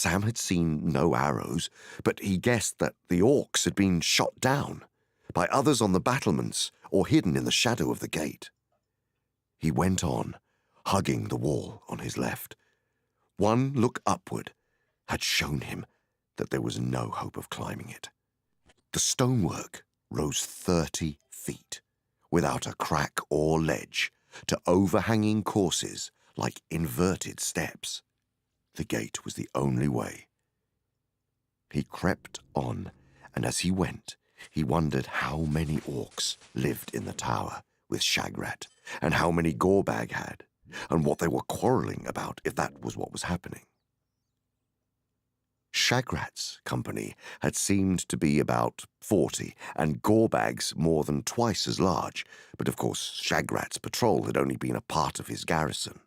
Sam had seen no arrows, but he guessed that the orcs had been shot down by others on the battlements or hidden in the shadow of the gate. He went on, hugging the wall on his left. One look upward had shown him that there was no hope of climbing it. The stonework rose 30 feet, without a crack or ledge, to overhanging courses like inverted steps. The gate was the only way. He crept on, and as he went, he wondered how many orcs lived in the tower with Shagrat, and how many Gorbag had, and what they were quarreling about if that was what was happening. Shagrat's company had seemed to be about 40, and Gorbag's more than twice as large, but of course Shagrat's patrol had only been a part of his garrison.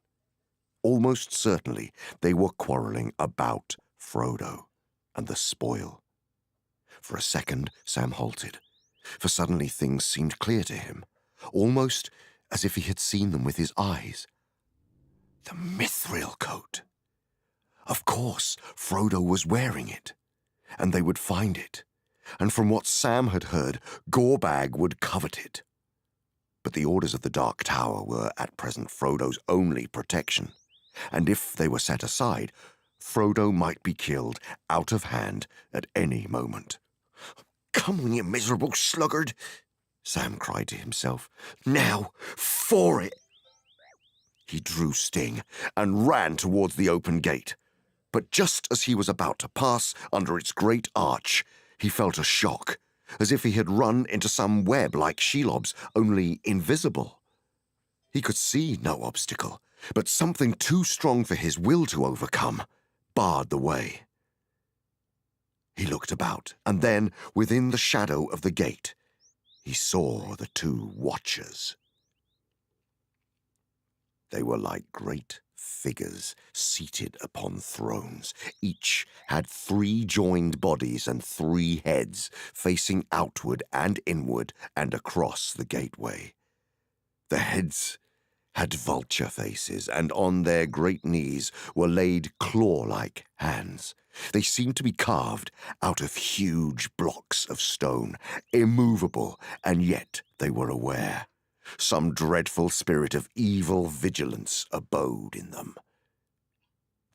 Almost certainly they were quarreling about Frodo and the spoil. For a second, Sam halted, for suddenly things seemed clear to him, almost as if he had seen them with his eyes. The mithril coat. Of course, Frodo was wearing it, and they would find it, and from what Sam had heard, Gorbag would covet it. But the orders of the Dark Tower were at present Frodo's only protection, and if they were set aside, Frodo might be killed out of hand at any moment. "Come on, you miserable sluggard," Sam cried to himself. "Now, for it!" He drew Sting and ran towards the open gate. But just as he was about to pass under its great arch, he felt a shock, as if he had run into some web like Shelob's, only invisible. He could see no obstacle, but something too strong for his will to overcome barred the way. He looked about, and then, within the shadow of the gate, he saw the two watchers. They were like great figures seated upon thrones. Each had 3 joined bodies and 3 heads, facing outward and inward and across the gateway. The heads had vulture faces, and on their great knees were laid claw-like hands. They seemed to be carved out of huge blocks of stone, immovable, and yet they were aware. Some dreadful spirit of evil vigilance abode in them.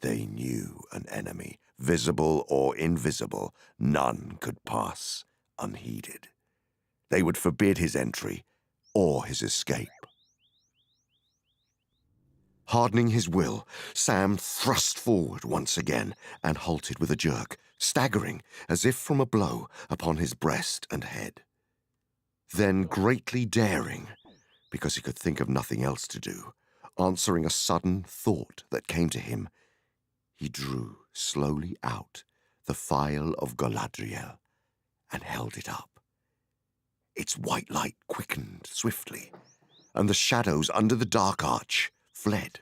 They knew an enemy, visible or invisible, none could pass unheeded. They would forbid his entry or his escape. Hardening his will, Sam thrust forward once again and halted with a jerk, staggering as if from a blow upon his breast and head. Then, greatly daring, because he could think of nothing else to do, answering a sudden thought that came to him, he drew slowly out the phial of Galadriel and held it up. Its white light quickened swiftly, and the shadows under the dark arch fled.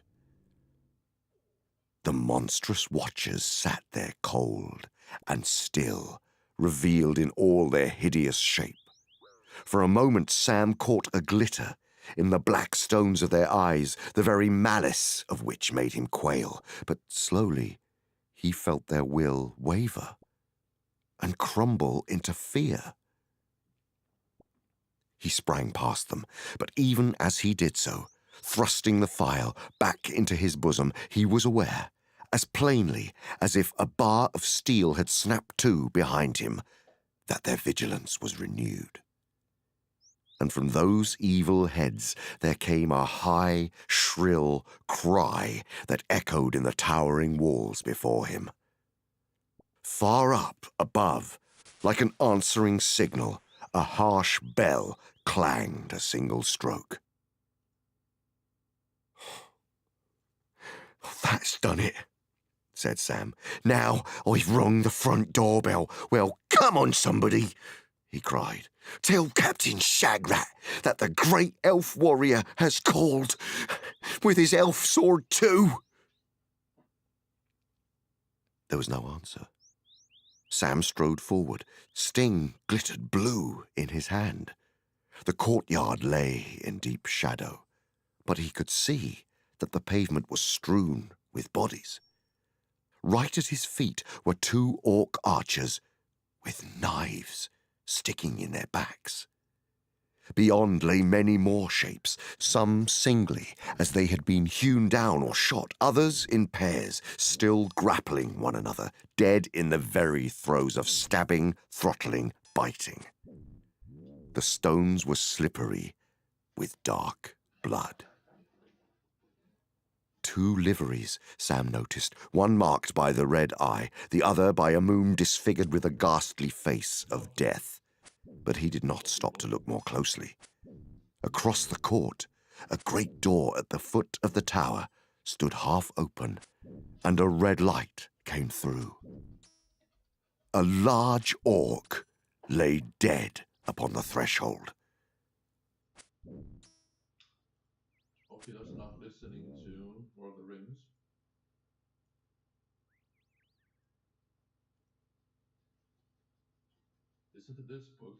The monstrous watchers sat there cold and still, revealed in all their hideous shape. For a moment Sam caught a glitter in the black stones of their eyes, the very malice of which made him quail. But slowly he felt their will waver and crumble into fear. He sprang past them, but even as he did so, thrusting the phial back into his bosom, he was aware, as plainly as if a bar of steel had snapped to behind him, that their vigilance was renewed. And from those evil heads there came a high, shrill cry that echoed in the towering walls before him. Far up above, like an answering signal, a harsh bell clanged a single stroke. "That's done it," said Sam. "Now I've rung the front doorbell. Well, come on, somebody," he cried. "Tell Captain Shagrat that the great elf warrior has called, with his elf sword too." There was no answer. Sam strode forward. Sting glittered blue in his hand. The courtyard lay in deep shadow, but he could see that the pavement was strewn with bodies. Right at his feet were two orc archers with knives sticking in their backs. Beyond lay many more shapes, some singly, as they had been hewn down or shot, others in pairs, still grappling one another, dead in the very throes of stabbing, throttling, biting. The stones were slippery with dark blood. Two liveries, Sam noticed, one marked by the red eye, the other by a moon disfigured with a ghastly face of death. But he did not stop to look more closely. Across the court, a great door at the foot of the tower stood half open, and a red light came through. A large orc lay dead upon the threshold. Hope he doesn't not listening to Lord of the Rings. Listen to this book.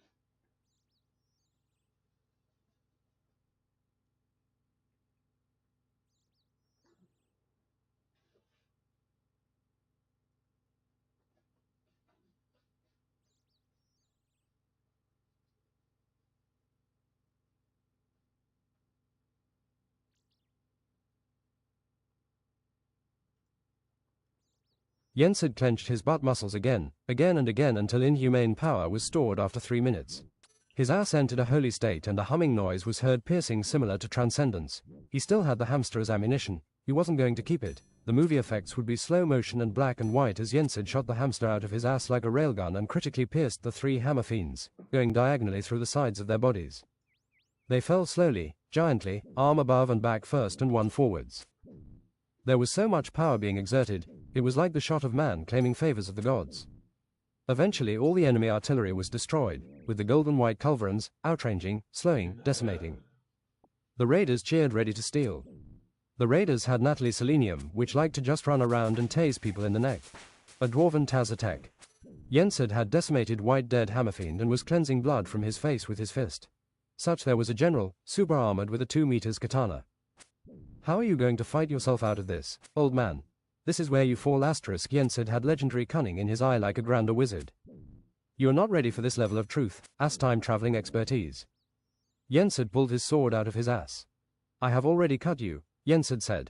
Jens had clenched his butt muscles again and again until inhumane power was stored after 3 minutes. His ass entered a holy state and a humming noise was heard piercing similar to transcendence. He still had the hamster as ammunition. He wasn't going to keep it. The movie effects would be slow motion and black and white as Jens had shot the hamster out of his ass like a railgun and critically pierced the 3 hammer fiends, going diagonally through the sides of their bodies. They fell slowly, giantly, arm above and back first and one forwards. There was so much power being exerted, it was like the shot of man claiming favors of the gods. Eventually all the enemy artillery was destroyed, with the golden white culverins outranging, slowing, decimating. The raiders cheered ready to steal. The raiders had Natalie Selenium, which liked to just run around and tase people in the neck. A dwarven Taz attack. Jensed had decimated white dead hammerfiend and was cleansing blood from his face with his fist. Such there was a general, super armored with a 2 meters katana. How are you going to fight yourself out of this, old man? This is where you fall asterisk. Jensed had legendary cunning in his eye like a grander wizard. You are not ready for this level of truth, ass time traveling expertise. Jensed pulled his sword out of his ass. I have already cut you, Jensed said.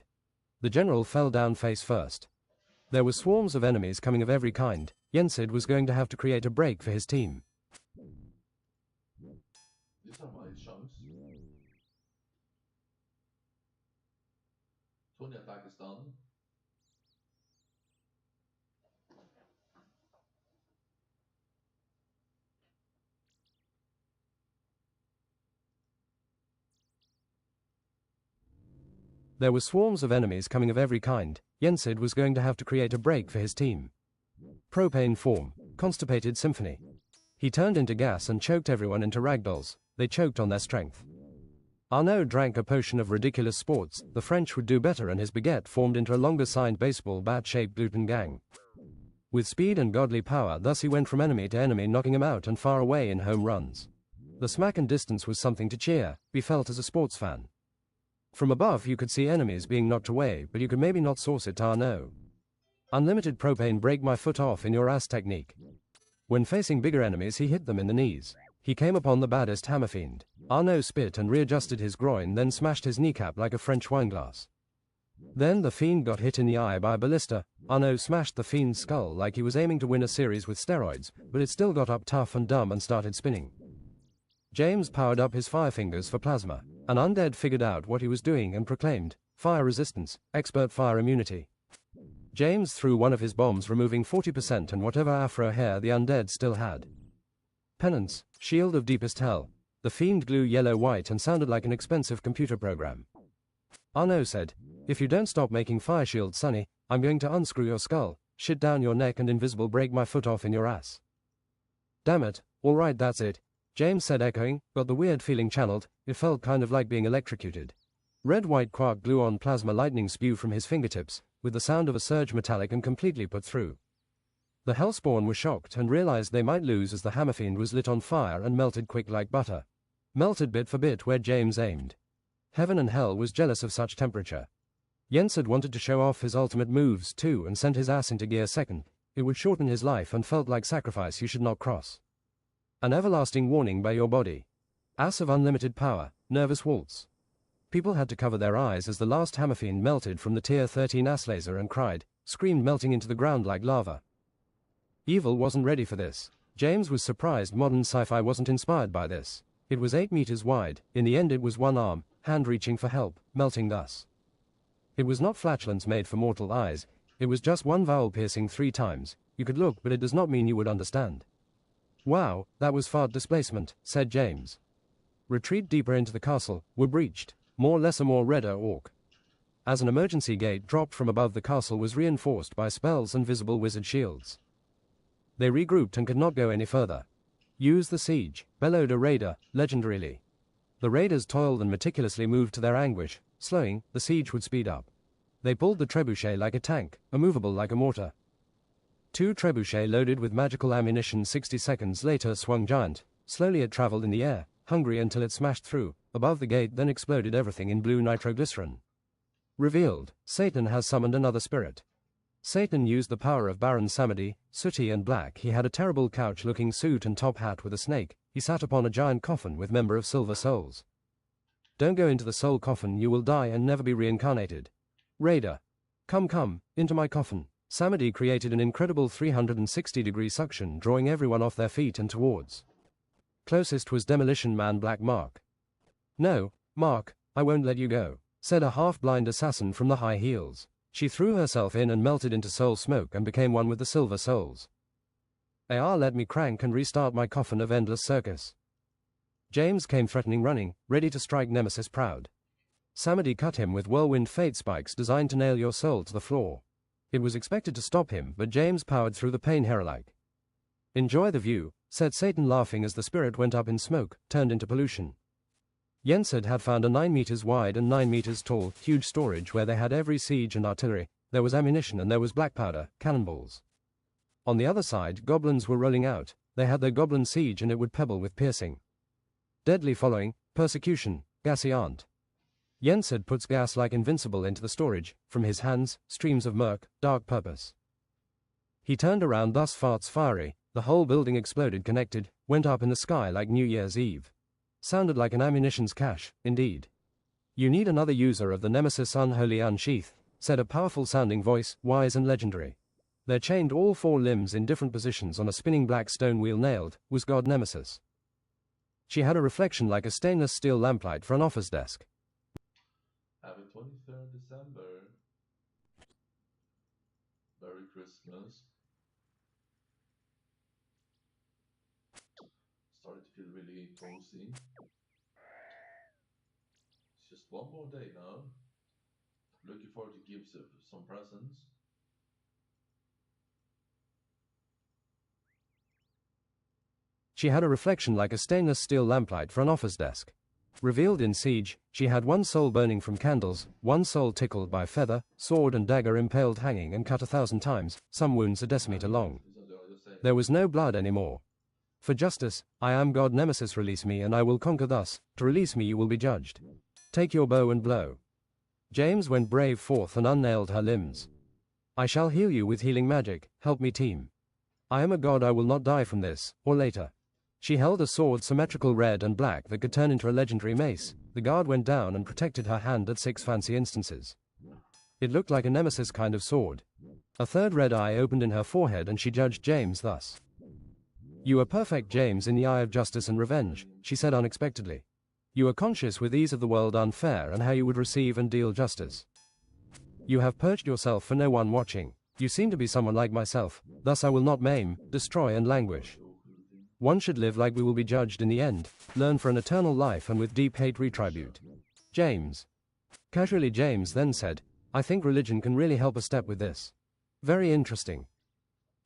The general fell down face first. There were swarms of enemies coming of every kind. Jensed was going to have to create a break for his team. These are my chunks. 20 attack is done. There were swarms of enemies coming of every kind. Jensed was going to have to create a break for his team. Propane form, constipated symphony. He turned into gas and choked everyone into ragdolls. They choked on their strength. Arnaud drank a potion of ridiculous sports. The French would do better, and his baguette formed into a longer-signed baseball bat-shaped gluten gang. With speed and godly power, thus he went from enemy to enemy, knocking him out and far away in home runs. The smack and distance was something to cheer, be felt as a sports fan. From above you could see enemies being knocked away, but you could maybe not source it to Arnaud. Unlimited propane break my foot off in your ass technique. When facing bigger enemies he hit them in the knees. He came upon the baddest hammerfiend. Arnaud spit and readjusted his groin, then smashed his kneecap like a French wineglass. Then the fiend got hit in the eye by a ballista. Arnaud smashed the fiend's skull like he was aiming to win a series with steroids, but it still got up tough and dumb and started spinning. James powered up his fire fingers for plasma. An undead figured out what he was doing and proclaimed, fire resistance, expert fire immunity. James threw one of his bombs, removing 40% and whatever afro hair the undead still had. Penance, shield of deepest hell. The fiend glue yellow-white and sounded like an expensive computer program. Arnaud said, if you don't stop making fire shields, Sonny, I'm going to unscrew your skull, shit down your neck and invisible break my foot off in your ass. Damn it, all right, that's it, James said, echoing, got the weird feeling channeled. It felt kind of like being electrocuted. Red-white quark glue on plasma lightning spew from his fingertips, with the sound of a surge metallic and completely put through. The Hellspawn were shocked and realized they might lose as the hammerfiend was lit on fire and melted quick like butter. Melted bit for bit where James aimed. Heaven and hell was jealous of such temperature. Yensed wanted to show off his ultimate moves too and sent his ass into gear second. It would shorten his life and felt like sacrifice you should not cross. An everlasting warning by your body. Ass of unlimited power, nervous waltz. People had to cover their eyes as the last hammerfiend melted from the tier 13 ass laser and cried, screamed melting into the ground like lava. Evil wasn't ready for this. James was surprised modern sci-fi wasn't inspired by this. It was 8 meters wide. In the end it was one arm, hand reaching for help, melting thus. It was not flatulence made for mortal eyes. It was just one vowel piercing 3 times. You could look, but it does not mean you would understand. Wow, that was fart displacement, said James. Retreat deeper into the castle, were breached. More lesser more redder orc. As an emergency gate dropped from above the castle was reinforced by spells and visible wizard shields. They regrouped and could not go any further. Use the siege, bellowed a raider, legendarily. The raiders toiled and meticulously moved to their anguish. Slowing, the siege would speed up. They pulled the trebuchet like a tank, immovable like a mortar. 2 trebuchets loaded with magical ammunition 60 seconds later swung giant. Slowly it traveled in the air, hungry until it smashed through, above the gate then exploded everything in blue nitroglycerin. Revealed, Satan has summoned another spirit. Satan used the power of Baron Samedi, sooty and black. He had a terrible couch-looking suit and top hat with a snake. He sat upon a giant coffin with member of Silver Souls. Don't go into the soul coffin, you will die and never be reincarnated. Raider. Come, into my coffin. Samedi created an incredible 360-degree suction, drawing everyone off their feet and towards. Closest was Demolition Man Black Mark. No, Mark, I won't let you go, said a half-blind assassin from the high heels. She threw herself in and melted into soul smoke and became one with the Silver Souls. AR let me crank and restart my coffin of endless circus. James came threatening running, ready to strike Nemesis proud. Samedi cut him with whirlwind fate spikes designed to nail your soul to the floor. It was expected to stop him, but James powered through the pain hero-like. Enjoy the view, said Satan laughing as the spirit went up in smoke, turned into pollution. Yensed had found a 9 meters wide and 9 meters tall, huge storage where they had every siege and artillery. There was ammunition and there was black powder, cannonballs. On the other side, goblins were rolling out. They had their goblin siege and it would pebble with piercing. Deadly following, persecution, gassy aunt. Yensed puts gas like invincible into the storage, from his hands, streams of murk, dark purpose. He turned around, thus farts fiery, the whole building exploded, connected, went up in the sky like New Year's Eve. Sounded like an ammunition's cache, indeed. You need another user of the Nemesis Unholy Unsheath, said a powerful sounding voice, wise and legendary. There chained all 4 limbs in different positions on a spinning black stone wheel nailed, was God Nemesis. She had a reflection like a stainless steel lamplight for an office desk. Happy 23rd December. Merry Christmas. Starting to feel really cozy. It's just one more day now. Looking forward to give some presents. She had a reflection like a stainless steel lamplight for an office desk. Revealed in siege, she had 1 soul burning from candles, 1 soul tickled by feather, sword and dagger impaled hanging and cut 1,000 times, some wounds a decimeter long. There was no blood anymore. For justice, I am God Nemesis, release me and I will conquer thus, to release me you will be judged. Take your bow and blow. James went brave forth and unnailed her limbs. I shall heal you with healing magic, help me team. I am a god, I will not die from this, or later. She held a sword symmetrical red and black that could turn into a legendary mace. The guard went down and protected her hand at 6 fancy instances. It looked like a Nemesis kind of sword. A 3rd red eye opened in her forehead and she judged James thus. You are perfect, James, in the eye of justice and revenge, she said unexpectedly. You are conscious with ease of the world unfair and how you would receive and deal justice. You have purged yourself for no one watching. You seem to be someone like myself, thus I will not maim, destroy and languish. One should live like we will be judged in the end, learn for an eternal life and with deep hate retribute. James. Casually James then said, I think religion can really help a step with this. Very interesting.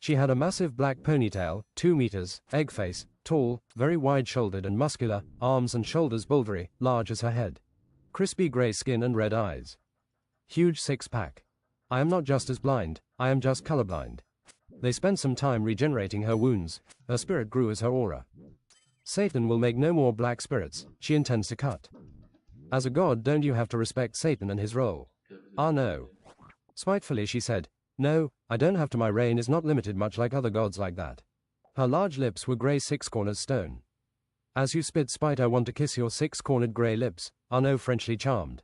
She had a massive black ponytail, 2 meters, egg face, tall, very wide-shouldered and muscular, arms and shoulders bouldery, large as her head. Crispy grey skin and red eyes. Huge 6-pack. I am not just as blind, I am just colorblind. They spent some time regenerating her wounds. Her spirit grew as her aura. Satan will make no more black spirits. She intends to cut. As a god, don't you have to respect Satan and his role? Ah no. Spitefully she said, no, I don't have to. My reign is not limited much like other gods like that. Her large lips were grey six-cornered stone. As you spit spite, I want to kiss your six-cornered grey lips, Arnaud Frenchly charmed.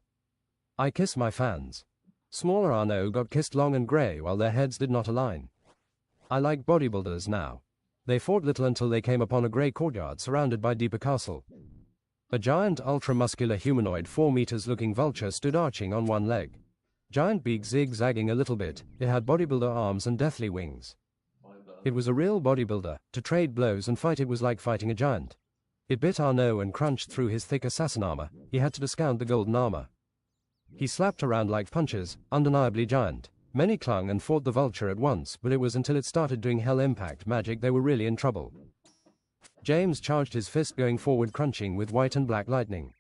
I kiss my fans. Smaller Arnaud got kissed long and grey while their heads did not align. I like bodybuilders now. They fought little until they came upon a grey courtyard surrounded by deeper castle. A giant ultra-muscular humanoid 4 meters looking vulture stood arching on one leg. Giant beak zigzagging a little bit, it had bodybuilder arms and deathly wings. It was a real bodybuilder. To trade blows and fight it was like fighting a giant. It bit Arnaud and crunched through his thick assassin armor. He had to discount the golden armor. He slapped around like punches, undeniably giant. Many clung and fought the vulture at once, but it was until it started doing hell impact magic they were really in trouble. James charged his fist, going forward, crunching with white and black lightning.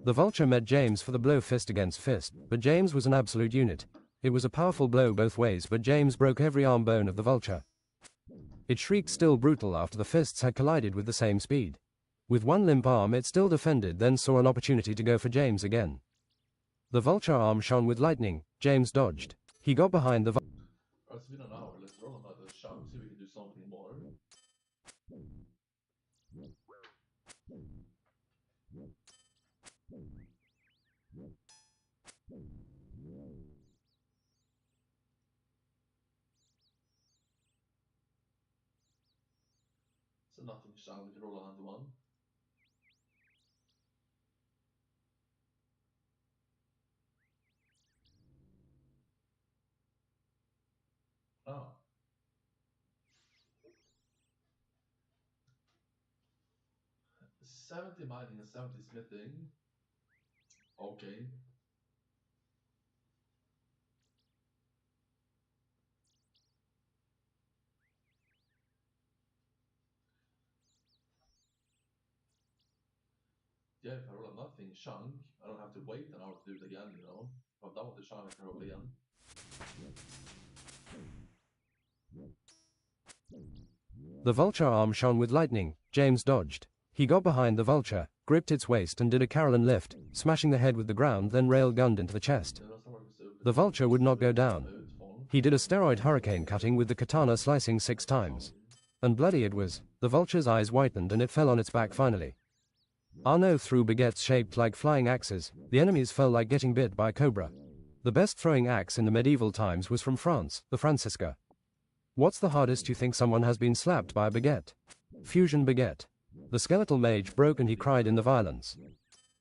The vulture met James for the blow, fist against fist, but James was an absolute unit. It was a powerful blow both ways, but James broke every arm bone of the vulture. It shrieked, still brutal after the fists had collided with the same speed. With one limp arm it still defended, then saw an opportunity to go for James again. The vulture arm shone with lightning. James dodged. He got behind the It's been an hour. Let's roll another shot, see if we can do something more. So nothing shot, we can roll another one. Oh. $70 mining and 70 smithing. Okay. Yeah, if I roll a nothing chunk, I don't have to wait an hour to do it again, you know. If I'm done with the chunk, I can roll again. The vulture arm shone with lightning. James dodged. He got behind the vulture, gripped its waist and did a Carolyn lift, smashing the head with the ground, then rail-gunned into the chest. The vulture would not go down. He did a steroid hurricane cutting with the katana, slicing 6 times. And bloody it was. The vulture's eyes whitened and it fell on its back finally. Arnaud threw baguettes shaped like flying axes. The enemies felt like getting bit by a cobra. The best throwing axe in the medieval times was from France, the Francisca. What's the hardest you think someone has been slapped by a baguette? Fusion baguette. The skeletal mage broke and he cried in the violence.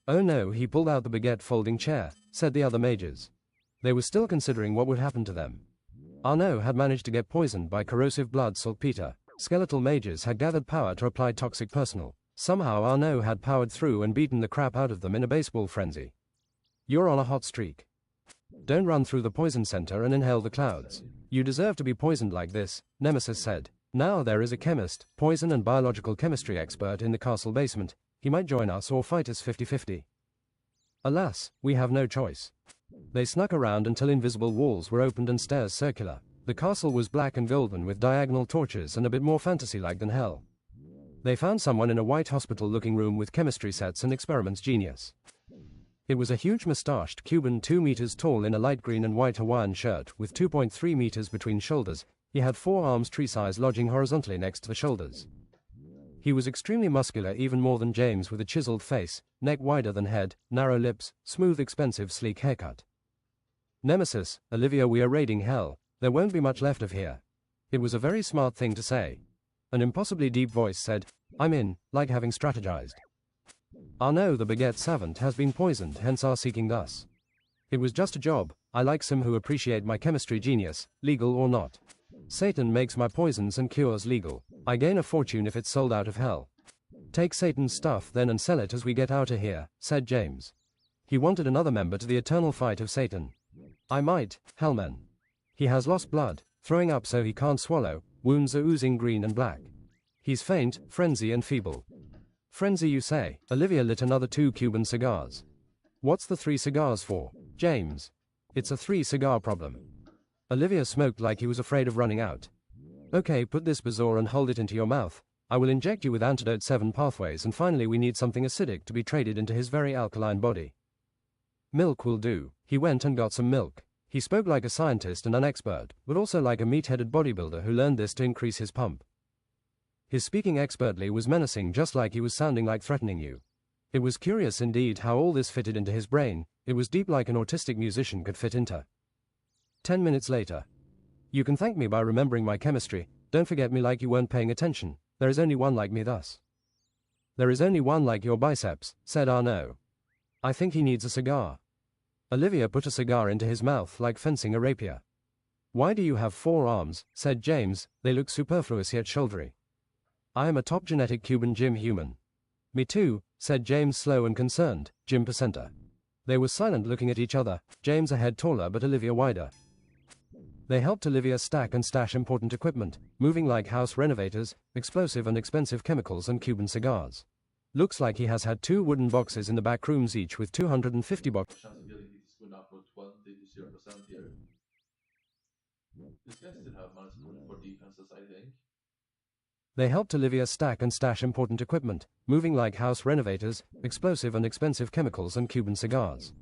Oh no, he pulled out the baguette folding chair, said the other mages. They were still considering what would happen to them. Arnaud had managed to get poisoned by corrosive blood saltpeter. Skeletal mages had gathered power to apply toxic personal. Somehow Arnaud had powered through and beaten the crap out of them in a baseball frenzy. You're on a hot streak. Don't run through the poison center and inhale the clouds. You deserve to be poisoned like this, Nemesis said. Now there is a chemist, poison and biological chemistry expert in the castle basement. He might join us or fight us 50-50. Alas, we have no choice. They snuck around until invisible walls were opened and stairs circular. The castle was black and golden with diagonal torches and a bit more fantasy-like than hell. They found someone in a white hospital-looking room with chemistry sets and experiments. Genius. It was a huge mustached Cuban 2 meters tall in a light green and white Hawaiian shirt with 2.3 meters between shoulders. He had 4 arms tree-size lodging horizontally next to the shoulders. He was extremely muscular, even more than James, with a chiseled face, neck wider than head, narrow lips, smooth, expensive, sleek haircut. Nemesis, Olivia, we are raiding hell. There won't be much left of here. It was a very smart thing to say. An impossibly deep voice said, I'm in, like having strategized. Arnaud the baguette savant has been poisoned, hence our seeking thus. It was just a job. I like some who appreciate my chemistry genius, legal or not. Satan makes my poisons and cures legal. I gain a fortune if it's sold out of hell. Take Satan's stuff then and sell it as we get out of here, said James. He wanted another member to the eternal fight of Satan. I might, Hellman. He has lost blood, throwing up so he can't swallow, wounds are oozing green and black. He's faint, frenzy and feeble. Frenzy you say? Olivia lit another 2 Cuban cigars. What's the 3 cigars for, James? It's a 3 cigar problem. Olivia smoked like he was afraid of running out. Okay, put this bazaar and hold it into your mouth. I will inject you with antidote 7 pathways, and finally we need something acidic to be traded into his very alkaline body. Milk will do. He went and got some milk. He spoke like a scientist and an expert, but also like a meat-headed bodybuilder who learned this to increase his pump. His speaking expertly was menacing, just like he was sounding like threatening you. It was curious indeed how all this fitted into his brain. It was deep, like an autistic musician could fit into. 10 minutes later. You can thank me by remembering my chemistry. Don't forget me like you weren't paying attention. There is only one like me thus. There is only one like your biceps, said Arnaud. I think he needs a cigar. Olivia put a cigar into his mouth like fencing a rapier. Why do you have 4 arms, said James, they look superfluous yet shouldery. I am a top genetic Cuban gym human. Me too, said James, slow and concerned, gym percenter. They were silent, looking at each other, James a head taller but Olivia wider. They helped Olivia stack and stash important equipment, moving like house renovators, explosive and expensive chemicals and Cuban cigars. Looks like he has had 2 wooden boxes in the back rooms, each with 250 boxes. Chance of getting it is going up from 20 to 0% here. This guy still have money for defenses, I think. They helped Olivia stack and stash important equipment, moving like house renovators, explosive and expensive chemicals and Cuban cigars.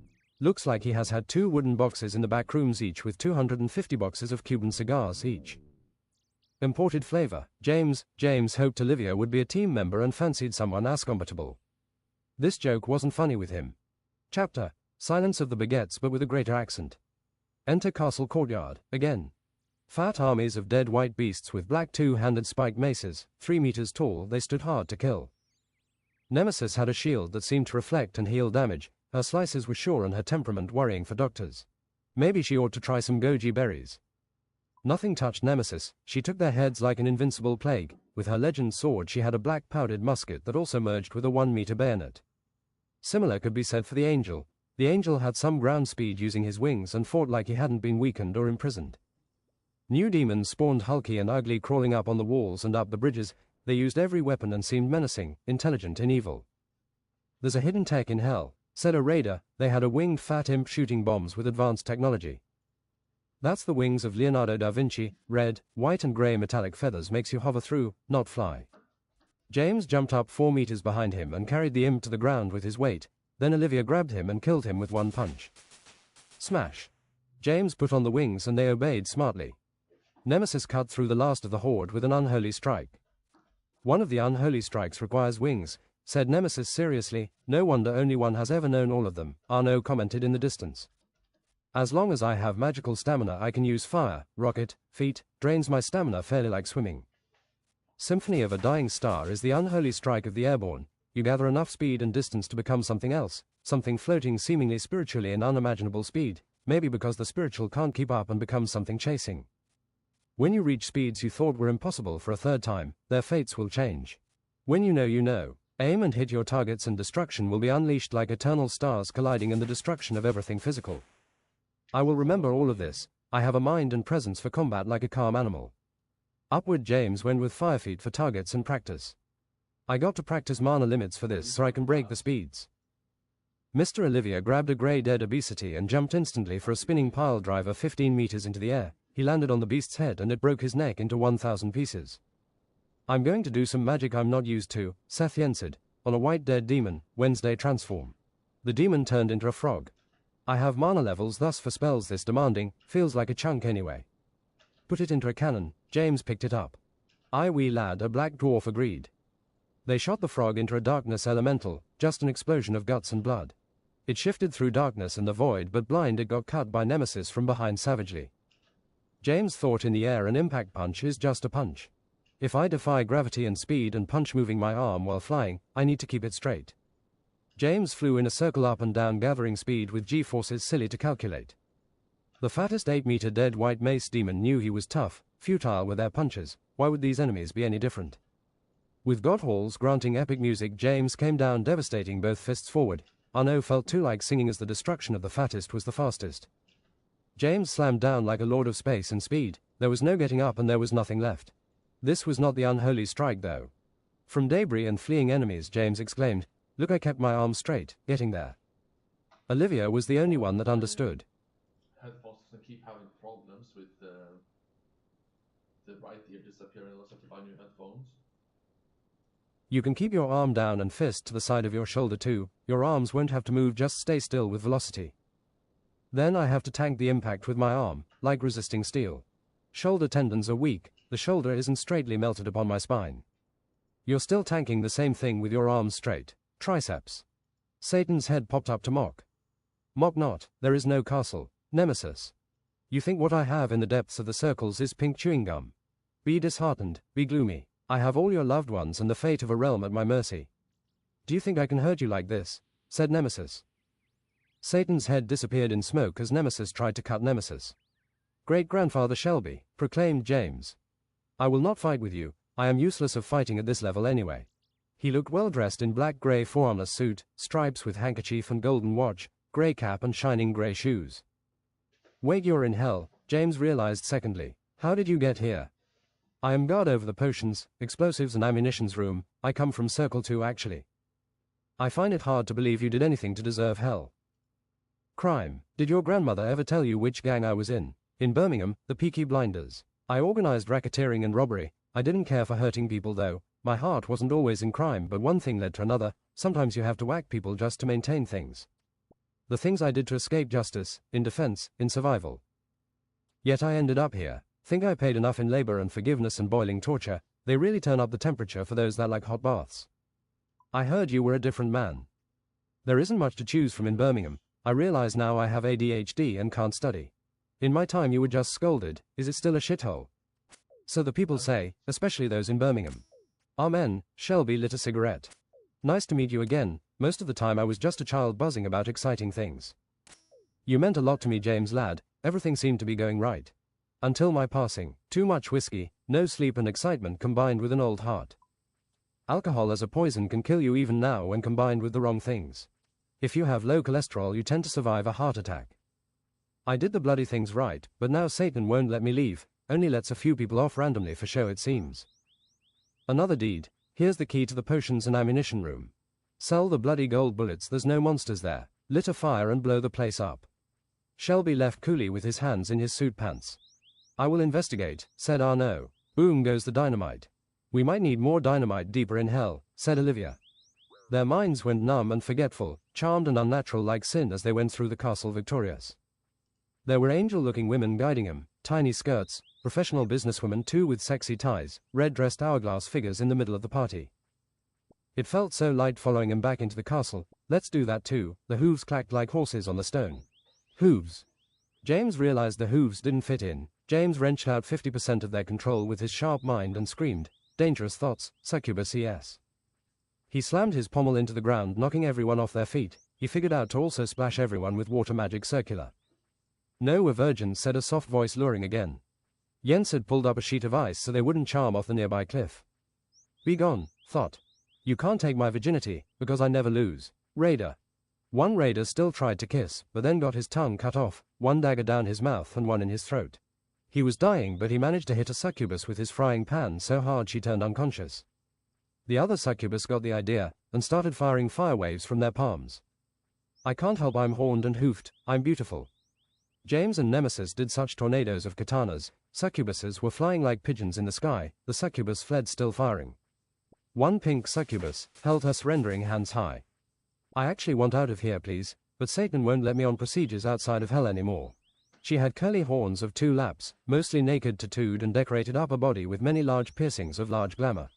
Looks like he has had 2 wooden boxes in the back rooms, each with 250 boxes of Cuban cigars each. Imported flavor. James hoped Olivia would be a team member and fancied someone as compatible. This joke wasn't funny with him. Chapter. Silence of the baguettes, but with a greater accent. Enter castle courtyard, again. Fat armies of dead white beasts with black 2-handed spiked maces, 3 meters tall, they stood hard to kill. Nemesis had a shield that seemed to reflect and heal damage. Her slices were sure and her temperament worrying for doctors. Maybe she ought to try some goji berries. Nothing touched Nemesis. She took their heads like an invincible plague. With her legend sword she had a black powdered musket that also merged with a 1-meter bayonet. Similar could be said for the Angel. The Angel had some ground speed using his wings and fought like he hadn't been weakened or imprisoned. New demons spawned, hulky and ugly, crawling up on the walls and up the bridges. They used every weapon and seemed menacing, intelligent and evil. There's a hidden tech in hell, said a raider. They had a winged fat imp shooting bombs with advanced technology. That's the wings of Leonardo da Vinci. Red, white and grey metallic feathers makes you hover through, not fly. James jumped up 4 meters behind him and carried the imp to the ground with his weight. Then Olivia grabbed him and killed him with 1 punch. Smash. James put on the wings and they obeyed smartly. Nemesis cut through the last of the horde with an unholy strike. One of the unholy strikes requires wings, said Nemesis seriously. No wonder only one has ever known all of them, Arnaud commented in the distance. As long as I have magical stamina I can use fire, rocket, feet, drains my stamina fairly like swimming. Symphony of a Dying Star is the unholy strike of the airborne. You gather enough speed and distance to become something else, something floating seemingly spiritually in unimaginable speed, maybe because the spiritual can't keep up and becomes something chasing. When you reach speeds you thought were impossible for a 3rd time, their fates will change. When you know you know. Aim and hit your targets and destruction will be unleashed like eternal stars colliding in the destruction of everything physical. I will remember all of this. I have a mind and presence for combat like a calm animal. Upward. James went with fire feet for targets and practice. I got to practice mana limits for this so I can break the speeds. Mr. Olivia grabbed a grey dead obesity and jumped instantly for a spinning pile driver 15 meters into the air. He landed on the beast's head and it broke his neck into 1,000 pieces. I'm going to do some magic I'm not used to, Seth Yensid, on a white dead demon. Wednesday transform. The demon turned into a frog. I have mana levels thus for spells this demanding, feels like a chunk anyway. Put it into a cannon. James picked it up. I wee lad, a black dwarf agreed. They shot the frog into a darkness elemental, just an explosion of guts and blood. It shifted through darkness and the void, but blind it got cut by Nemesis from behind savagely. James thought in the air an impact punch is just a punch. If I defy gravity and speed and punch moving my arm while flying, I need to keep it straight. James flew in a circle up and down, gathering speed with G-forces silly to calculate. The fattest 8-meter dead white mace demon knew he was tough. Futile were their punches. Why would these enemies be any different? With God halls granting epic music, James came down devastating, both fists forward. Arnaud felt too like singing as the destruction of the fattest was the fastest. James slammed down like a lord of space and speed. There was no getting up and there was nothing left. This was not the unholy strike though. From debris and fleeing enemies, James exclaimed, "Look, I kept my arm straight, getting there." Olivia was the only one that understood. Headphones and keep having problems with the right ear disappearing. Let's have to buy new headphones. You can keep your arm down and fist to the side of your shoulder too. Your arms won't have to move, just stay still with velocity. Then I have to tank the impact with my arm, like resisting steel. Shoulder tendons are weak, the shoulder isn't straightly melted upon my spine. You're still tanking the same thing with your arms straight. Triceps. Satan's head popped up to mock. Mock not, there is no castle, Nemesis. You think what I have in the depths of the circles is pink chewing gum. Be disheartened, be gloomy. I have all your loved ones and the fate of a realm at my mercy. Do you think I can hurt you like this? Said Nemesis. Satan's head disappeared in smoke as Nemesis tried to cut Nemesis. Great-grandfather Shelby, proclaimed James. I will not fight with you, I am useless of fighting at this level anyway. He looked well dressed in black-grey forearmless suit, stripes with handkerchief and golden watch, grey cap and shining grey shoes. Wait, you're in hell, James realized secondly. How did you get here? I am guard over the potions, explosives and ammunitions room. I come from Circle 2 actually. I find it hard to believe you did anything to deserve hell. Crime. Did your grandmother ever tell you which gang I was in? In Birmingham, the Peaky Blinders. I organized racketeering and robbery. I didn't care for hurting people though. My heart wasn't always in crime, but one thing led to another. Sometimes you have to whack people just to maintain things. The things I did to escape justice, in defense, in survival. Yet I ended up here. Think I paid enough in labor and forgiveness and boiling torture. They really turn up the temperature for those that like hot baths. I heard you were a different man. There isn't much to choose from in Birmingham. I realize now I have ADHD and can't study. In my time you were just scolded. Is it still a shithole? So the people say, especially those in Birmingham. Amen. Shelby lit a cigarette. Nice to meet you again. Most of the time I was just a child buzzing about exciting things. You meant a lot to me, James lad. Everything seemed to be going right. Until my passing. Too much whiskey, no sleep and excitement combined with an old heart. Alcohol as a poison can kill you even now when combined with the wrong things. If you have low cholesterol you tend to survive a heart attack. I did the bloody things right, but now Satan won't let me leave, only lets a few people off randomly for show it seems. Another deed. Here's the key to the potions and ammunition room. Sell the bloody gold bullets, there's no monsters there. Lit a fire and blow the place up. Shelby left coolly with his hands in his suit pants. I will investigate, said Arnaud. Boom goes the dynamite. We might need more dynamite deeper in hell, said Olivia. Their minds went numb and forgetful, charmed and unnatural like sin as they went through the castle victorious. There were angel-looking women guiding him, tiny skirts, professional businesswomen too with sexy ties, red-dressed hourglass figures in the middle of the party. It felt so light following him back into the castle. Let's do that too. The hooves clacked like horses on the stone. Hooves. James realized the hooves didn't fit in. James wrenched out 50% of their control with his sharp mind and screamed, dangerous thoughts, succubus yes. He slammed his pommel into the ground, knocking everyone off their feet. He figured out to also splash everyone with water magic circular. No, we're virgins, said a soft voice luring again. Jens had pulled up a sheet of ice so they wouldn't charm off the nearby cliff. Be gone, thought. You can't take my virginity, because I never lose. Raider. One raider still tried to kiss, but then got his tongue cut off, one dagger down his mouth and one in his throat. He was dying, but he managed to hit a succubus with his frying pan so hard she turned unconscious. The other succubus got the idea, and started firing fire waves from their palms. I can't help I'm horned and hoofed, I'm beautiful. James and Nemesis did such tornadoes of katanas. Succubuses were flying like pigeons in the sky, the succubus fled still firing. One pink succubus held her surrendering hands high. I actually want out of here please, but Satan won't let me on procedures outside of hell anymore. She had curly horns of 2 laps, mostly naked tattooed and decorated upper body with many large piercings of large glamour.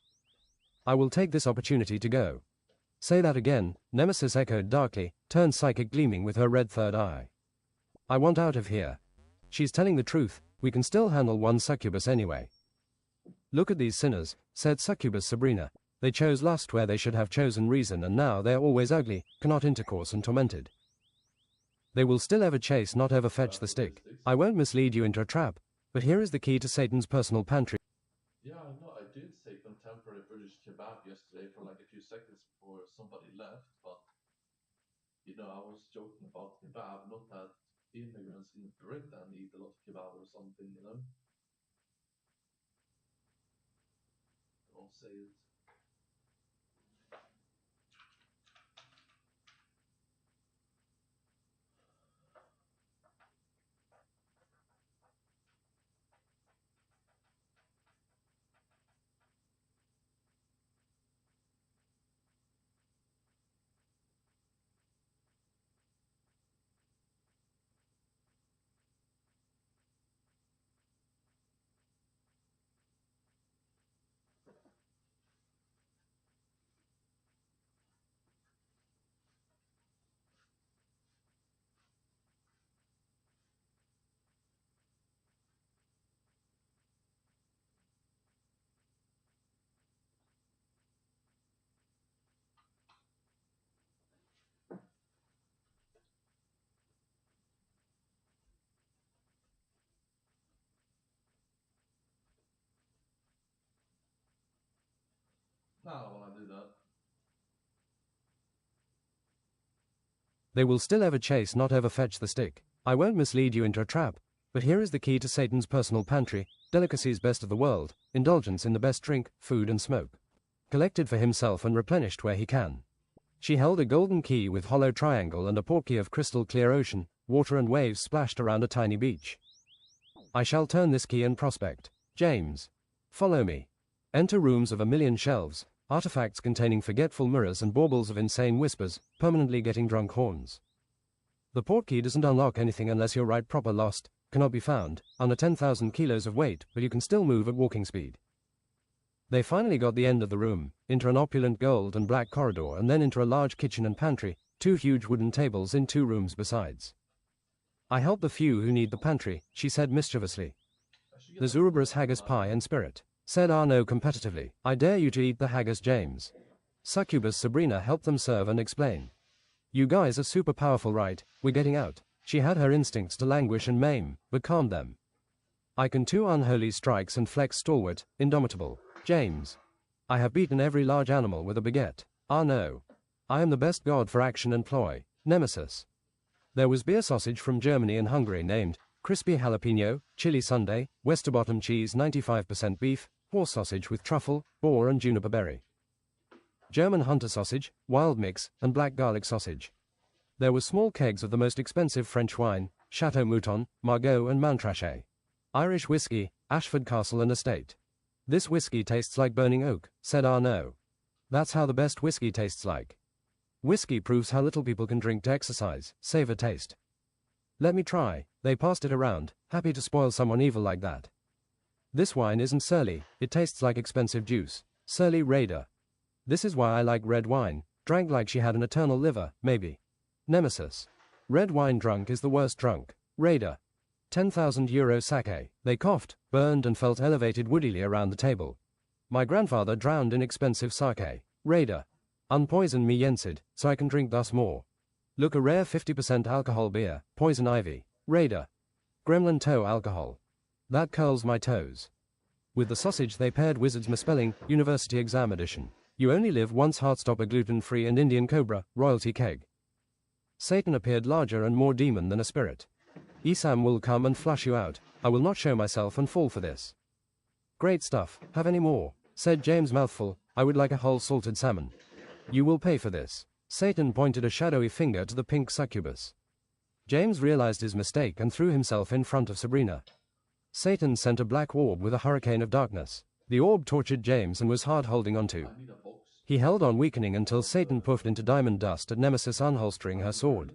I will take this opportunity to go. Say that again, Nemesis echoed darkly, turned psychic gleaming with her red third eye. I want out of here. She's telling the truth, we can still handle one succubus anyway. Look at these sinners, said succubus Sabrina. They chose lust where they should have chosen reason and now they are always ugly, cannot intercourse and tormented. They will still ever chase, not ever fetch the stick. I won't mislead you into a trap, but here is the key to Satan's personal pantry. Yeah, I know. I did say contemporary British kebab yesterday for like a few seconds before somebody left, but I was joking about kebab, not that immigrants in Britain eat a lot of kebab or something. Don't say it. when I do that. They will still ever chase, not ever fetch the stick. I won't mislead you into a trap, but here is the key to Satan's personal pantry, delicacies best of the world, indulgence in the best drink, food and smoke. Collected for himself and replenished where he can. She held a golden key with hollow triangle and a portkey of crystal clear ocean, water and waves splashed around a tiny beach. I shall turn this key and prospect. James. Follow me. Enter rooms of a million shelves, artifacts containing forgetful mirrors and baubles of insane whispers, permanently getting drunk horns. The portkey doesn't unlock anything unless you're right proper lost, cannot be found, under 10,000 kilos of weight, but you can still move at walking speed. They finally got the end of the room, into an opulent gold and black corridor and then into a large kitchen and pantry, 2 huge wooden tables in 2 rooms besides. I help the few who need the pantry, she said mischievously. There's Ouroboros haggis pie and spirit, said Arno competitively. I dare you to eat the haggis, James. Succubus Sabrina helped them serve and explain. You guys are super powerful, right? We're getting out. She had her instincts to languish and maim, but calmed them. I can 2 unholy strikes and flex stalwart, indomitable. James. I have beaten every large animal with a baguette. Ah no. I am the best god for action and ploy. Nemesis. There was beer sausage from Germany and Hungary named crispy jalapeno, chili sundae, Westerbottom cheese 95% beef, horse sausage with truffle, boar and juniper berry. German hunter sausage, wild mix, and black garlic sausage. There were small kegs of the most expensive French wine, Chateau Mouton, Margaux and Montrachet. Irish whiskey, Ashford Castle and Estate. This whiskey tastes like burning oak, said Arno. That's how the best whiskey tastes like. Whiskey proves how little people can drink to exercise, savor taste. Let me try. They passed it around, happy to spoil someone evil like that. This wine isn't surly, it tastes like expensive juice. Surly Raider. This is why I like red wine, drank like she had an eternal liver, maybe. Nemesis. Red wine drunk is the worst drunk. Raider. 10,000 euro sake. They coughed, burned and felt elevated woodily around the table. My grandfather drowned in expensive sake. Raider. Unpoison me Yensid, so I can drink thus more. Look, a rare 50% alcohol beer, poison ivy. Raider. Gremlin toe alcohol. That curls my toes. With the sausage they paired wizard's misspelling, university exam edition. You only live once, Heartstopper gluten-free and Indian cobra, royalty keg. Satan appeared larger and more demon than a spirit. Esam will come and flush you out. I will not show myself and fall for this. Great stuff. Have any more? Said James mouthful. I would like a whole salted salmon. You will pay for this. Satan pointed a shadowy finger to the pink succubus. James realized his mistake and threw himself in front of Sabrina. Satan sent a black orb with a hurricane of darkness. The orb tortured James and was hard holding onto. He held on weakening until Satan puffed into diamond dust at Nemesis unholstering her sword.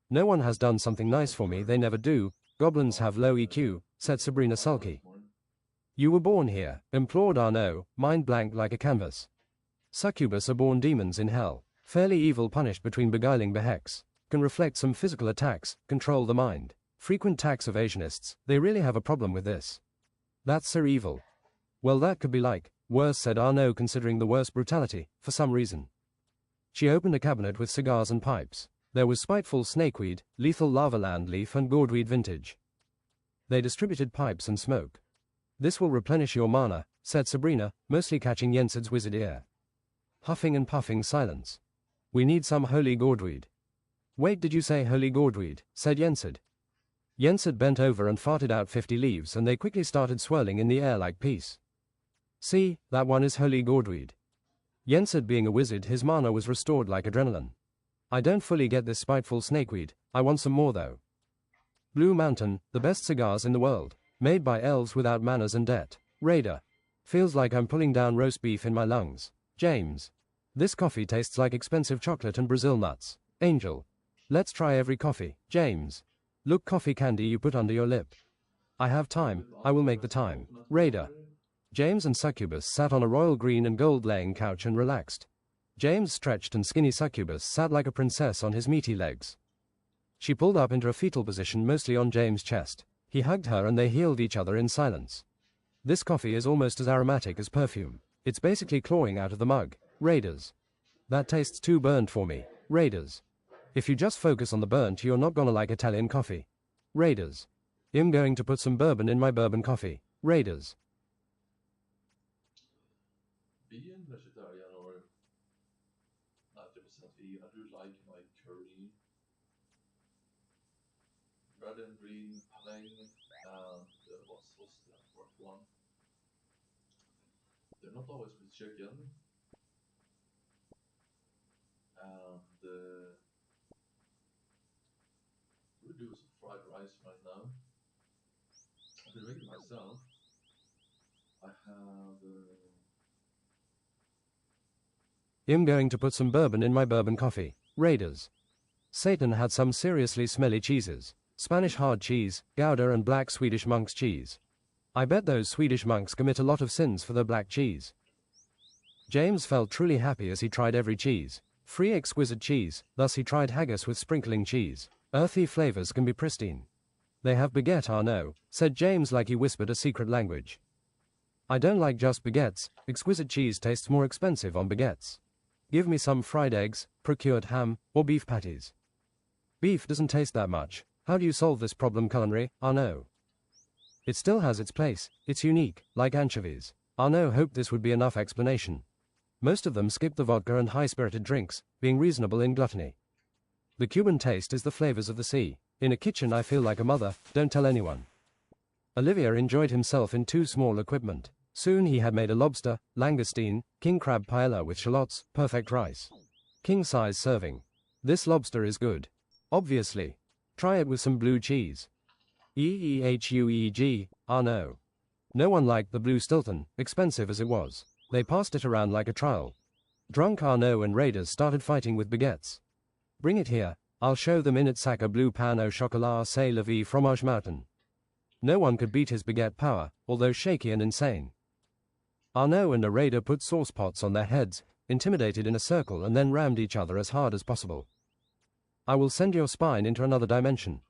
No one has done something nice for me, they never do. Goblins have low EQ, said Sabrina sulky. You were born here, implored Arno, mind blank like a canvas. Succubus are born demons in hell, fairly evil, punished between beguiling behex, can reflect some physical attacks, control the mind. Frequent tax evasionists, they really have a problem with this. That's so evil. Well, that could be like, worse, said Arno, considering the worst brutality, for some reason. She opened a cabinet with cigars and pipes. There was spiteful snakeweed, lethal lavaland leaf and gourdweed vintage. They distributed pipes and smoke. This will replenish your mana, said Sabrina, mostly catching Yensid's wizard ear. Huffing and puffing silence. We need some holy gourdweed. Wait, did you say holy gourdweed? Said Yensid. Yensid bent over and farted out 50 leaves and they quickly started swirling in the air like peace. See, that one is holy gourdweed. Yensid being a wizard, his mana was restored like adrenaline. I don't fully get this spiteful snakeweed, I want some more though. Blue Mountain, the best cigars in the world, made by elves without manners and debt. Raider. Feels like I'm pulling down roast beef in my lungs. James. This coffee tastes like expensive chocolate and Brazil nuts. Angel. Let's try every coffee. James. Look, coffee candy you put under your lip. I have time, I will make the time. Raider. James and Succubus sat on a royal green and gold laying couch and relaxed. James stretched and skinny Succubus sat like a princess on his meaty legs. She pulled up into a fetal position mostly on James' chest. He hugged her and they healed each other in silence. This coffee is almost as aromatic as perfume. It's basically clawing out of the mug. Raiders. That tastes too burnt for me. Raiders. If you just focus on the burnt, you're not gonna like Italian coffee. Raiders. I'm going to put some bourbon in my bourbon coffee. Raiders. being vegetarian or 90% vegan, I do like my curry, red and green panang, and what's the fourth one? They're not always with chicken, and we do some fried rice right now. I've been making it myself. I have I'm going to put some bourbon in my bourbon coffee. Raiders. Satan had some seriously smelly cheeses. Spanish hard cheese, Gouda and black Swedish monk's cheese. I bet those Swedish monks commit a lot of sins for their black cheese. James felt truly happy as he tried every cheese. Free exquisite cheese, thus he tried haggis with sprinkling cheese. Earthy flavors can be pristine. They have baguette, no, said James like he whispered a secret language. I don't like just baguettes, exquisite cheese tastes more expensive on baguettes. Give me some fried eggs, procured ham, or beef patties. Beef doesn't taste that much. How do you solve this problem culinary, no? It still has its place, it's unique, like anchovies. Arnaud hoped this would be enough explanation. Most of them skip the vodka and high-spirited drinks, being reasonable in gluttony. The Cuban taste is the flavors of the sea. In a kitchen I feel like a mother, don't tell anyone. Olivier enjoyed himself in too small equipment. Soon he had made a lobster, langoustine, king crab paella with shallots, perfect rice. King-size serving. This lobster is good. Obviously. Try it with some blue cheese. EEHUEG, no. No one liked the blue Stilton, expensive as it was. They passed it around like a trial. Drunk Arnaud and Raiders started fighting with baguettes. Bring it here, I'll show them in its sac a bleu pain au chocolat c'est la vie fromage mountain. No one could beat his baguette power, although shaky and insane. Arnaud and a raider put sauce pots on their heads, intimidated in a circle and then rammed each other as hard as possible. I will send your spine into another dimension.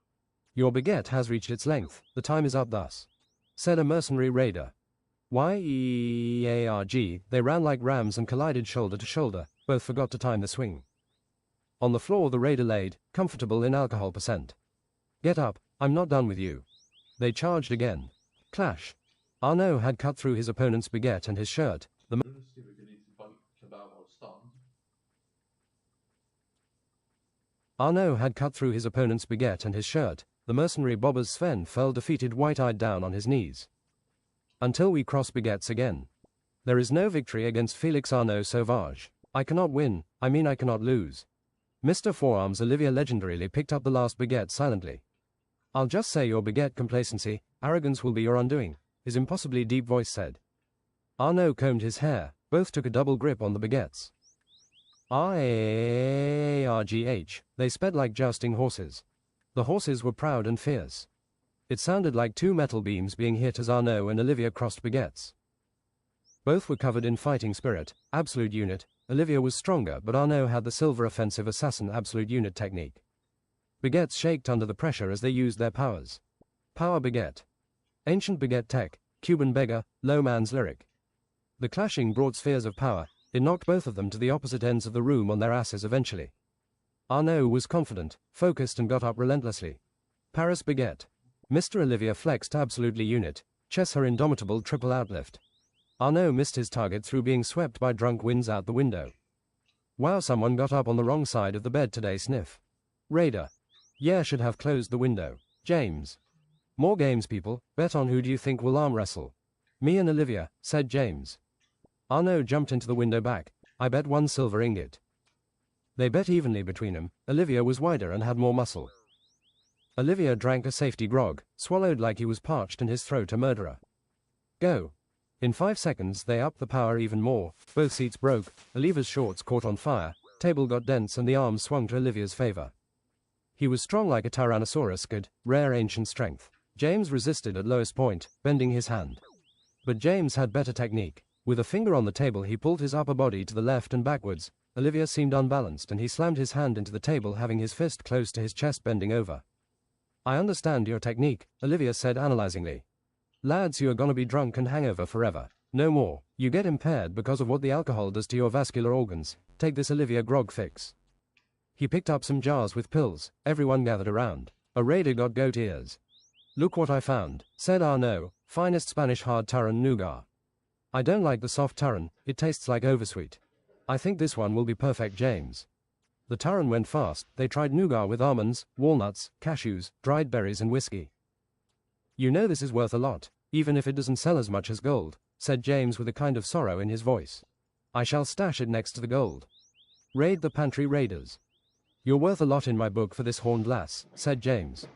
Your baguette has reached its length, the time is up thus, said a mercenary raider. YEARG, they ran like rams and collided shoulder to shoulder, both forgot to time the swing. On the floor the raider laid, comfortable in alcohol percent. Get up, I'm not done with you. They charged again. Clash. Arnaud had cut through his opponent's baguette and his shirt. see if we can eat kebab or stunned. Arnaud had cut through his opponent's baguette and his shirt. The mercenary bobber Sven fell defeated white-eyed down on his knees. Until we cross baguettes again. There is no victory against Felix Arnaud Sauvage. I cannot win, I cannot lose. Mr. Forearms Olivier legendarily picked up the last baguette silently. I'll just say your baguette complacency, arrogance will be your undoing, his impossibly deep voice said. Arnaud combed his hair, both took a double grip on the baguettes. RARGH, they sped like jousting horses. The horses were proud and fierce. It sounded like two metal beams being hit as Arnaud and Olivier crossed baguettes. Both were covered in fighting spirit, absolute unit. Olivier was stronger, but Arnaud had the silver offensive assassin absolute unit technique. Baguettes shaked under the pressure as they used their powers. Power baguette. Ancient baguette tech, Cuban beggar, low man's lyric. The clashing brought spheres of power. It knocked both of them to the opposite ends of the room on their asses eventually. Arnaud was confident, focused and got up relentlessly. Paris baguette. Mr. Olivier flexed absolutely unit, chess her indomitable triple outlift. Arnaud missed his target through being swept by drunk winds out the window. Wow, someone got up on the wrong side of the bed today sniff. Raider. Yeah, should have closed the window. James. More games people, bet on who do you think will arm wrestle. Me and Olivia, said James. Arnaud jumped into the window back. I bet 1 silver ingot. They bet evenly between them. Olivia was wider and had more muscle. Olivia drank a safety grog, swallowed like he was parched and his throat a murderer. Go. In 5 seconds they upped the power even more. Both seats broke, Olivia's shorts caught on fire, table got dense and the arms swung to Olivia's favor. He was strong like a Tyrannosaurus kid, rare ancient strength. James resisted at lowest point, bending his hand. But James had better technique. With a finger on the table he pulled his upper body to the left and backwards. Olivia seemed unbalanced and he slammed his hand into the table, having his fist close to his chest, bending over. I understand your technique, Olivia said analyzingly. Lads, you are gonna be drunk and hangover forever. No more. You get impaired because of what the alcohol does to your vascular organs. Take this Olivia grog fix. He picked up some jars with pills. Everyone gathered around. A raider got goat ears. Look what I found, said Arnaud, finest Spanish hard Taran nougat. I don't like the soft Taran, it tastes like oversweet. I think this one will be perfect, James. The Taran went fast. They tried nougat with almonds, walnuts, cashews, dried berries and whiskey. You know this is worth a lot, even if it doesn't sell as much as gold, said James with a kind of sorrow in his voice. I shall stash it next to the gold. Raid the pantry, raiders. You're worth a lot in my book for this horned lass, said James.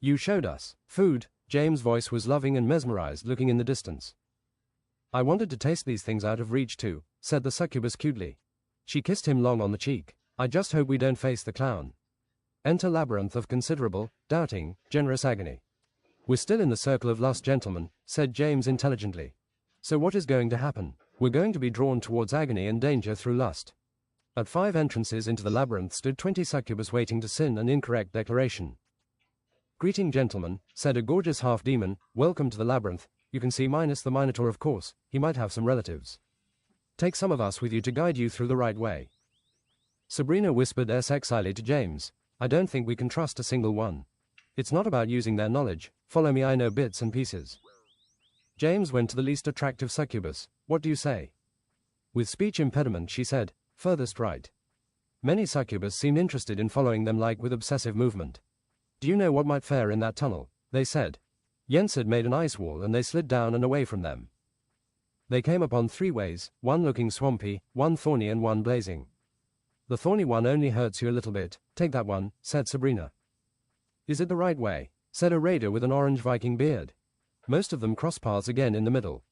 You showed us food. James' voice was loving and mesmerized, looking in the distance. I wanted to taste these things out of reach too, said the succubus cutely. She kissed him long on the cheek. I just hope we don't face the clown. Enter labyrinth of considerable, doubting, generous agony. We're still in the circle of lust, gentlemen, said James intelligently. So what is going to happen? We're going to be drawn towards agony and danger through lust. At 5 entrances into the labyrinth stood 20 succubus waiting to sin an incorrect declaration. Greeting, gentlemen, said a gorgeous half-demon, welcome to the labyrinth. You can see minus the Minotaur, of course, he might have some relatives. Take some of us with you to guide you through the right way. Sabrina whispered sexily to James, I don't think we can trust a single one. It's not about using their knowledge, follow me, I know bits and pieces. James went to the least attractive succubus, what do you say? With speech impediment she said, furthest right. Many succubus seemed interested in following them like with obsessive movement. Do you know what might fare in that tunnel? They said. Jens had made an ice wall and they slid down and away from them. They came upon 3 ways, one looking swampy, one thorny and one blazing. The thorny one only hurts you a little bit, take that one, said Sabrina. Is it the right way? Said a raider with an orange Viking beard. Most of them crossed paths again in the middle.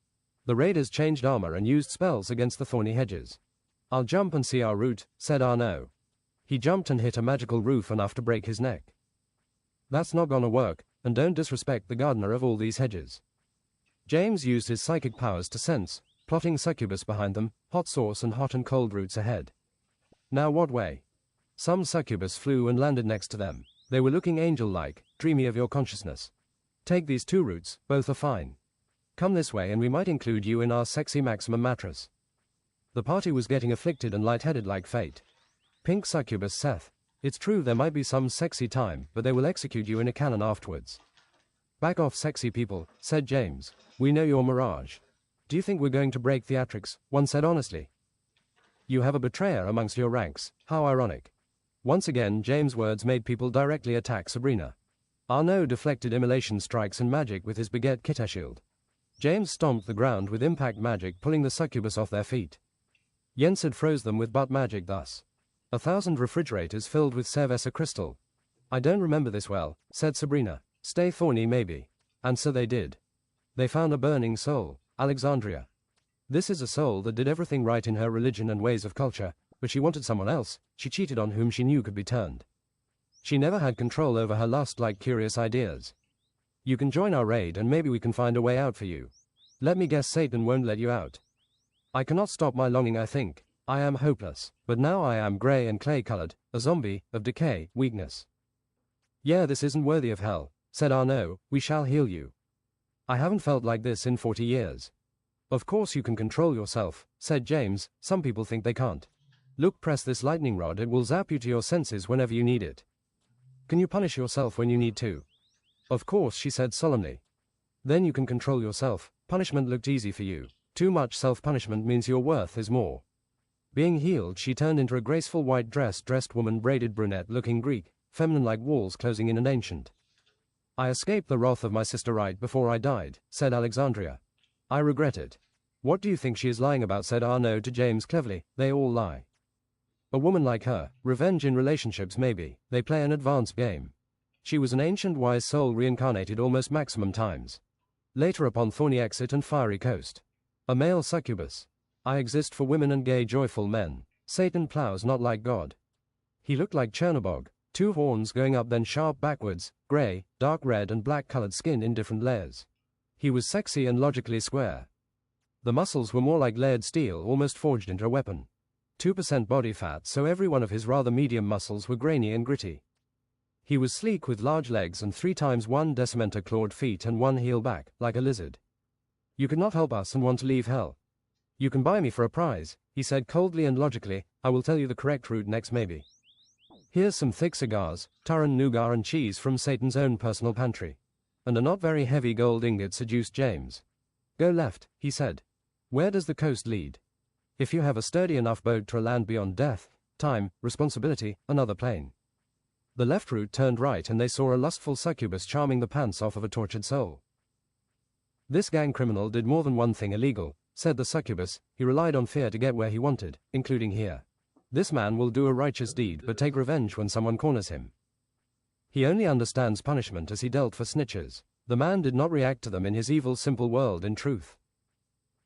The raiders changed armor and used spells against the thorny hedges. I'll jump and see our route, said Arnaud. He jumped and hit a magical roof enough to break his neck. That's not gonna work, and don't disrespect the gardener of all these hedges. James used his psychic powers to sense, plotting succubus behind them, hot sauce and hot and cold routes ahead. Now what way? Some succubus flew and landed next to them. They were looking angel-like, dreamy of your consciousness. Take these 2 routes, both are fine. Come this way and we might include you in our sexy maximum mattress. The party was getting afflicted and lightheaded like fate. Pink succubus Seth. It's true there might be some sexy time, but they will execute you in a cannon afterwards. Back off, sexy people, said James. We know your mirage. Do you think we're going to break theatrics? One said honestly. You have a betrayer amongst your ranks, how ironic. Once again James' words made people directly attack Sabrina. Arnaud deflected immolation strikes and magic with his baguette Kitteshield. James stomped the ground with impact magic, pulling the succubus off their feet. Jens had froze them with butt magic thus. 1,000 refrigerators filled with Cerveza crystal. I don't remember this well, said Sabrina. Stay thorny maybe. And so they did. They found a burning soul, Alexandria. This is a soul that did everything right in her religion and ways of culture, but she wanted someone else, she cheated on whom she knew could be turned. She never had control over her lust like curious ideas. You can join our raid and maybe we can find a way out for you. Let me guess Satan won't let you out. I cannot stop my longing, I think. I am hopeless, but now I am grey and clay-colored, a zombie, of decay, weakness. Yeah, this isn't worthy of hell, said Arnaud, we shall heal you. I haven't felt like this in 40 years. Of course you can control yourself, said James, some people think they can't. Look, press this lightning rod, it will zap you to your senses whenever you need it. Can you punish yourself when you need to? Of course, she said solemnly. Then you can control yourself, punishment looked easy for you. Too much self-punishment means your worth is more. Being healed, she turned into a graceful white dressed woman, braided brunette looking Greek, feminine like walls closing in and ancient. I escaped the wrath of my sister right before I died, said Alexandria. I regret it. What do you think she is lying about, said Arnaud to James cleverly, they all lie. A woman like her, revenge in relationships maybe, they play an advanced game. She was an ancient wise soul reincarnated almost maximum times. Later upon thorny exit and fiery coast. A male succubus. I exist for women and gay joyful men. Satan plows not like God. He looked like Chernobog, 2 horns going up then sharp backwards, grey, dark red and black colored skin in different layers. He was sexy and logically square. The muscles were more like layered steel almost forged into a weapon. 2% body fat, so every one of his rather medium muscles were grainy and gritty. He was sleek with large legs and 3 times 1 decimeter clawed feet and 1 heel back, like a lizard. You could not help us and want to leave hell. You can buy me for a prize, he said coldly and logically, I will tell you the correct route next maybe. Here's some thick cigars, Taran nougat and cheese from Satan's own personal pantry. And a not very heavy gold ingot, seduced James. Go left, he said. Where does the coast lead? If you have a sturdy enough boat to land beyond death, time, responsibility, another plane. The left route turned right and they saw a lustful succubus charming the pants off of a tortured soul. This gang criminal did more than one thing illegal, said the succubus. He relied on fear to get where he wanted, including here. This man will do a righteous deed but take revenge when someone corners him. He only understands punishment as he dealt for snitches. The man did not react to them in his evil simple world in truth.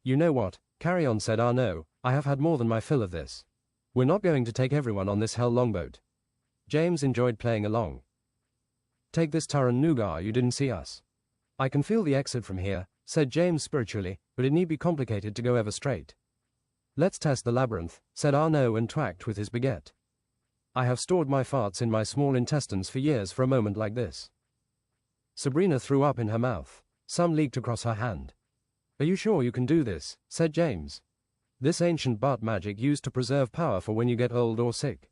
You know what? Carry on, said Arnaud. I have had more than my fill of this. We're not going to take everyone on this hell longboat. James enjoyed playing along. Take this Taran Nugar, you didn't see us. I can feel the exit from here, said James spiritually, but it need be complicated to go ever straight. Let's test the labyrinth, said Arnaud and twacked with his baguette. I have stored my farts in my small intestines for years for a moment like this. Sabrina threw up in her mouth. Some leaked across her hand. Are you sure you can do this? Said James. This ancient butt magic used to preserve power for when you get old or sick.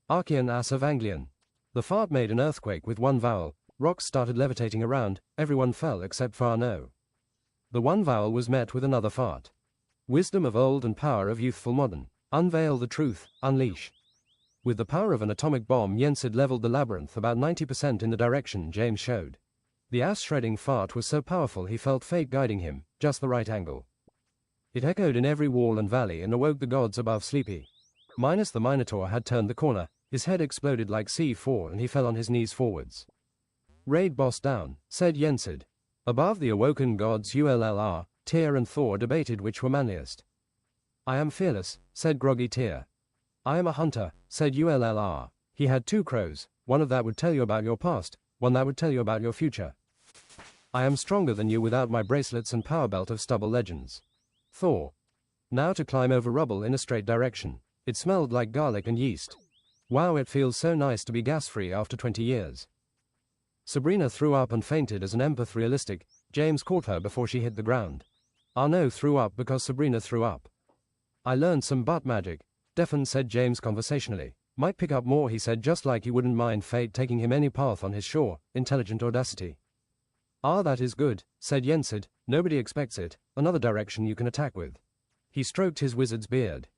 Archean ass of Anglian. The fart made an earthquake with one vowel. Rocks started levitating around. Everyone fell except for Arnaud. The one vowel was met with another fart. Wisdom of old and power of youthful modern. Unveil the truth, unleash. With the power of an atomic bomb, Jens had leveled the labyrinth about 90% in the direction James showed. The ass-shredding fart was so powerful he felt fate guiding him, just the right angle. It echoed in every wall and valley and awoke the gods above sleepy. Minus the Minotaur had turned the corner, his head exploded like C4 and he fell on his knees forwards. Raid boss down, said Yensid. Above the awoken gods Ullr, Tyr and Thor debated which were manliest. I am fearless, said groggy Tyr. I am a hunter, said Ullr. He had two crows, one of that would tell you about your past, one that would tell you about your future. I am stronger than you without my bracelets and power belt of stubble legends. Thor. Now to climb over rubble in a straight direction. It smelled like garlic and yeast. Wow, it feels so nice to be gas-free after 20 years. Sabrina threw up and fainted as an empath realistic. James caught her before she hit the ground. Arnaud threw up because Sabrina threw up. I learned some butt magic, Stefan said James conversationally. Might pick up more, he said, just like he wouldn't mind fate taking him any path on his shore. Intelligent audacity. Ah, that is good, said Yensid. Nobody expects it. Another direction you can attack with. He stroked his wizard's beard.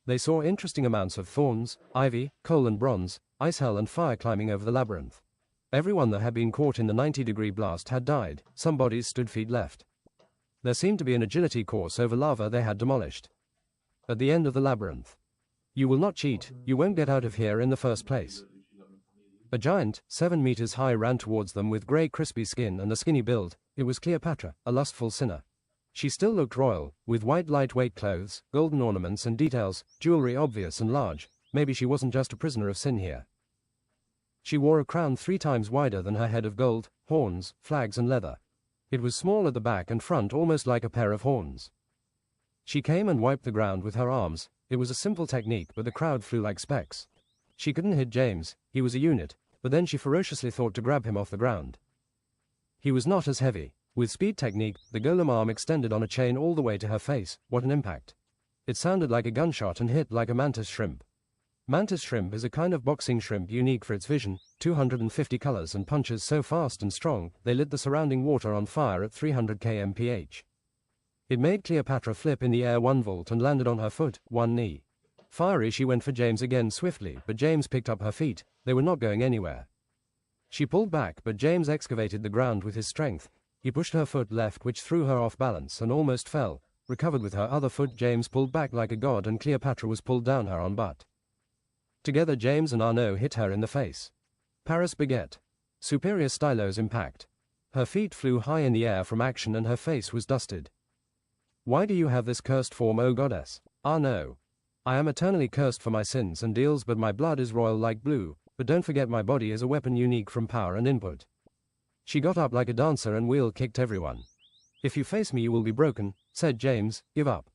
They saw interesting amounts of thorns, ivy, coal and bronze, ice hell and fire climbing over the labyrinth. Everyone that had been caught in the 90-degree blast had died. Some bodies stood feet left. There seemed to be an agility course over lava they had demolished. At the end of the labyrinth. You will not cheat, you won't get out of here in the first place. A giant, 7 meters high, ran towards them with grey crispy skin and a skinny build. It was Cleopatra, a lustful sinner. She still looked royal, with white lightweight clothes, golden ornaments and details, jewelry obvious and large. Maybe she wasn't just a prisoner of sin here. She wore a crown 3 times wider than her head of gold, horns, flags and leather. It was small at the back and front, almost like a pair of horns. She came and wiped the ground with her arms. It was a simple technique, but the crowd flew like specks. She couldn't hit James, he was a unit, but then she ferociously thought to grab him off the ground. He was not as heavy. With speed technique, the golem arm extended on a chain all the way to her face. What an impact. It sounded like a gunshot and hit like a mantis shrimp. Mantis shrimp is a kind of boxing shrimp unique for its vision, 250 colors and punches so fast and strong, they lit the surrounding water on fire at 300 kmph. It made Cleopatra flip in the air 1 volt and landed on her foot, 1 knee. Fiery, she went for James again swiftly, but James picked up her feet. They were not going anywhere. She pulled back, but James excavated the ground with his strength. He pushed her foot left, which threw her off balance and almost fell. Recovered with her other foot, James pulled back like a god and Cleopatra was pulled down her on butt. Together James and Arnaud hit her in the face. Paris baguette. Superior stylos impact. Her feet flew high in the air from action and her face was dusted. Why do you have this cursed form, O goddess? Arnaud. I am eternally cursed for my sins and deals, but my blood is royal like blue, but don't forget my body is a weapon unique from power and input. She got up like a dancer and wheel kicked everyone. If you face me you will be broken, said James. Give up.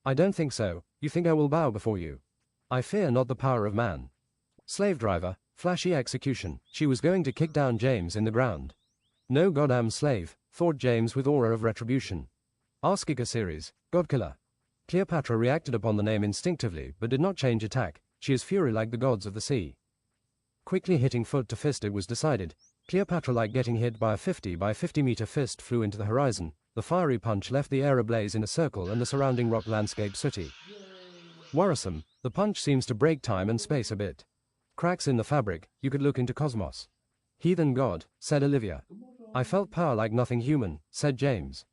I don't think so. You think I will bow before you? I fear not the power of man. Slave driver, flashy execution. She was going to kick down James in the ground. No goddamn slave, thought James with aura of retribution. Askika series, Godkiller. Cleopatra reacted upon the name instinctively but did not change attack. She is fury like the gods of the sea. Quickly hitting foot to fist, it was decided. Cleopatra, like getting hit by a 50 by 50 meter fist, flew into the horizon. The fiery punch left the air ablaze in a circle and the surrounding rock landscape sooty. Worrisome, the punch seems to break time and space a bit. Cracks in the fabric, you could look into cosmos. Heathen god, said Olivia. I felt power like nothing human, said James.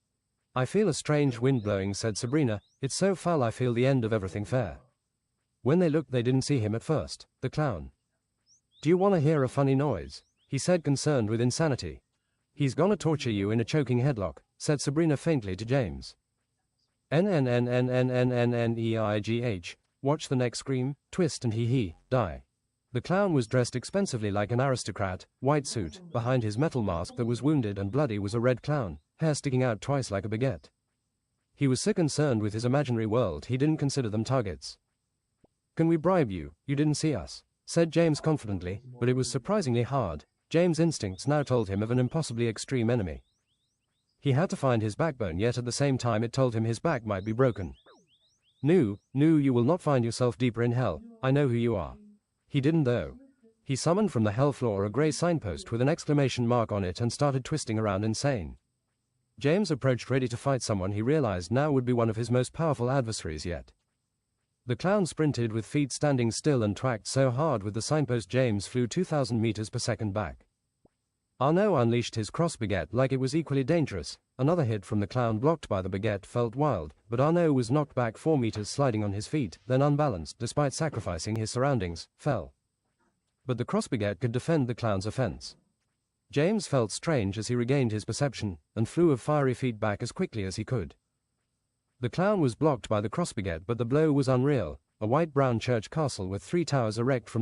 I feel a strange wind blowing, said Sabrina. It's so foul I feel the end of everything fair. When they looked they didn't see him at first, the clown. Do you want to hear a funny noise? He said, concerned with insanity. He's gonna torture you in a choking headlock, said Sabrina faintly to James. NNNNNNNNEIGH. Watch the neck scream, twist and hee, die. The clown was dressed expensively like an aristocrat, white suit. Behind his metal mask that was wounded and bloody was a red clown, hair sticking out twice like a baguette. He was so concerned with his imaginary world he didn't consider them targets. Can we bribe you? You didn't see us, said James confidently, but it was surprisingly hard. James' instincts now told him of an impossibly extreme enemy. He had to find his backbone, yet at the same time it told him his back might be broken. No, you will not find yourself deeper in hell. I know who you are. He didn't though. He summoned from the hell floor a grey signpost with an exclamation mark on it and started twisting around insane. James approached ready to fight someone he realized now would be one of his most powerful adversaries yet. The clown sprinted with feet standing still and twacked so hard with the signpost James flew 2,000 meters per second back. Arnaud unleashed his cross baguette like it was equally dangerous. Another hit from the clown blocked by the baguette felt wild, but Arnaud was knocked back 4 meters sliding on his feet, then unbalanced despite sacrificing his surroundings, fell. But the cross baguette could defend the clown's offense. James felt strange as he regained his perception, and flew of fiery feet back as quickly as he could. The clown was blocked by the cross baguette, but the blow was unreal, a white-brown church castle with 3 towers erect from the